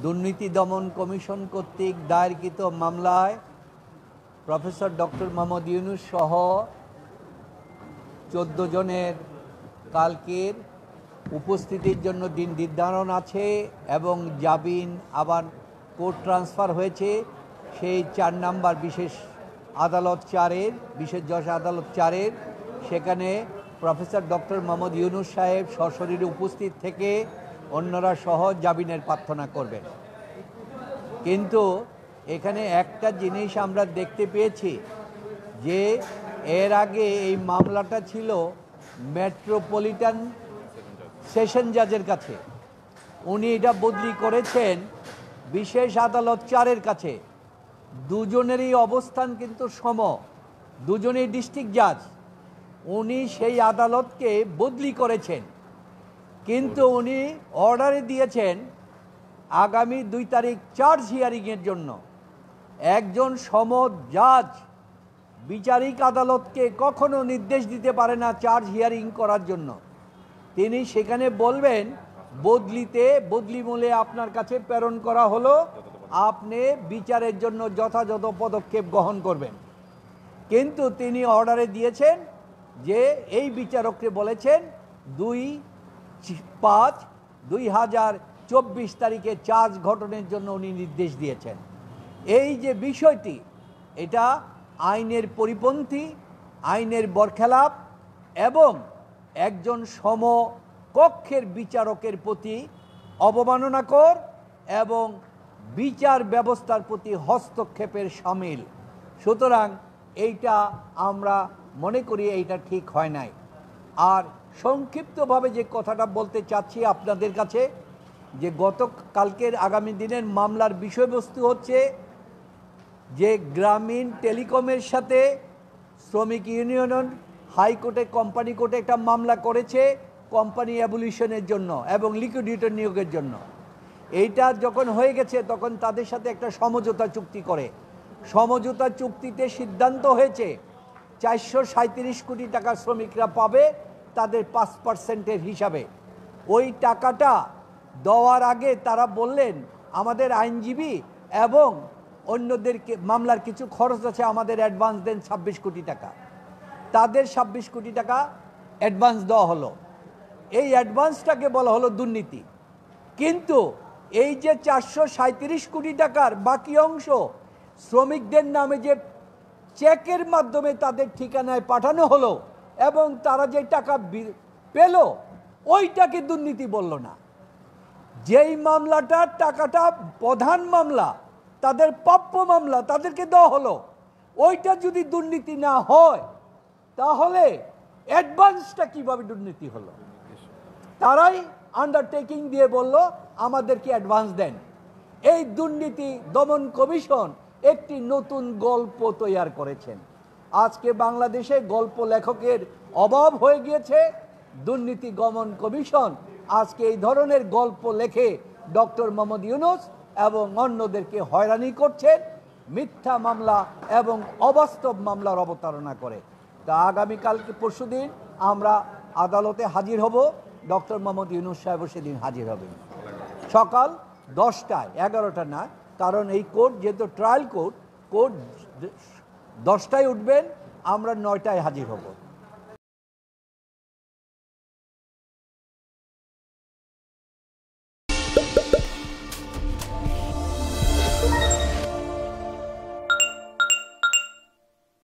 দুর্নীতি দমন কমিশন কর্তৃক দায়েরকৃত মামলায় প্রফেসর ডক্টর মোহাম্মদ ইউনূস সহ 14 জনের কালকের উপস্থিতির জন্য দিন নির্ধারণ আছে এবং জামিন আবার কোর্ট ট্রান্সফার হয়েছে সেই 4 নম্বর বিশেষ আদালত 4-এর বিশেষ জজ আদালত 4-এর সেখানে প্রফেসর ডক্টর মোহাম্মদ ইউনূস সাহেব সশরীরে উপস্থিত থেকে অন্যরা সহ জামিনের প্রার্থনা করবেন। কিন্তু এখানে একটা জিনিস আমরা দেখতে পেয়েছি যে এর আগে এই মামলাটা ছিল মেট্রোপলিটন সেশন জাজের কাছে, উনি এটা বদলি করেছেন বিশেষ আদালত 4-এর কাছে। দুজনেরই অবস্থান কিন্তু সম, দুজনেই ডিস্ট্রিক্ট জাজ। উনি সেই আদালতকে বদলি করেছেন, কিন্তু উনি অর্ডারে দিয়েছেন আগামী 2 তারিখ চার্জ হিয়ারিংয়ের জন্য। একজন সম জাজ বিচারিক আদালতকে কখনো নির্দেশ দিতে পারে না চার্জ হিয়ারিং করার জন্য। তিনি সেখানে বলবেন বদলি মূলে আপনার কাছে প্রেরণ করা হলো, আপনি বিচারের জন্য যথাযথ পদক্ষেপ গ্রহণ করবেন। কিন্তু তিনি অর্ডারে দিয়েছেন যে এই বিচারককে বলেছেন 2/5/2024 তারিখে চার্জ গঠনের জন্য উনি নির্দেশ দিয়েছেন। এই যে বিষয়টি, এটা আইনের পরিপন্থী, আইনের বরখেলাপ এবং একজন সমকক্ষের বিচারকের প্রতি অবমাননাকর এবং বিচার ব্যবস্থার প্রতি হস্তক্ষেপের শামিল। সুতরাং এইটা আমরা মনে করি এইটা ঠিক হয় নাই। আর সংক্ষিপ্তভাবে যে কথাটা বলতে চাচ্ছি আপনাদের কাছে, যে কালকের আগামী দিনের মামলার বিষয়বস্তু হচ্ছে যে গ্রামীণ টেলিকমের সাথে শ্রমিক ইউনিয়ন হাইকোর্টে কোম্পানি কোর্টে একটা মামলা করেছে কোম্পানি অ্যাবলিশনের জন্য এবং লিকুইডেটর নিয়োগের জন্য। এইটা যখন হয়ে গেছে তখন তাদের সাথে একটা সমঝোতা চুক্তি করে। সমঝোতা চুক্তিতে সিদ্ধান্ত হয়েছে 437 কোটি টাকা শ্রমিকরা পাবে তাদের 5%-এর হিসাবে। ওই টাকাটা দেওয়ার আগে তারা বললেন আমাদের আইনজীবী এবং অন্যদেরকে মামলার কিছু খরচ আছে, আমাদের অ্যাডভান্স দেন 26 কোটি টাকা। তাদের 26 কোটি টাকা অ্যাডভান্স দেওয়া হলো। এই অ্যাডভান্সটাকে বলা হলো দুর্নীতি। কিন্তু এই যে 437 কোটি টাকার বাকি অংশ শ্রমিকদের নামে যে চেকের মাধ্যমে তাদের ঠিকানায় পাঠানো হলো এবং তারা যে টাকা পেল ওইটাকে দুর্নীতি বলল না। যেই মামলাটার টাকাটা প্রধান মামলা, তাদের প্রাপ্য মামলা, তাদেরকে দেওয়া হলো, ওইটা যদি দুর্নীতি না হয় তাহলে অ্যাডভান্সটা কিভাবে দুর্নীতি হলো? তারাই আন্ডারটেকিং দিয়ে বলল আমাদেরকে অ্যাডভান্স দেন। এই দুর্নীতি দমন কমিশন একটি নতুন গল্প তৈরি করেছেন। আজকে বাংলাদেশে গল্প লেখকের অভাব হয়ে গিয়েছে। দুর্নীতি দমন কমিশন আজকে এই ধরনের গল্প লেখে ডক্টর মোহাম্মদ ইউনূস এবং অন্যদেরকে হয়রানি করছেন, মিথ্যা মামলা এবং অবাস্তব মামলার অবতারণা করে। তা আগামীকালকে পরশুদিন আমরা আদালতে হাজির হব। ডক্টর মোহাম্মদ ইউনূস সাহেব সেদিন হাজির হবেন সকাল 10টায়, 11টা না, কারণ এই কোর্ট যেহেতু ট্রায়াল কোর্ট 10টায় উঠবেন, আমরা 9টায় হাজির হব।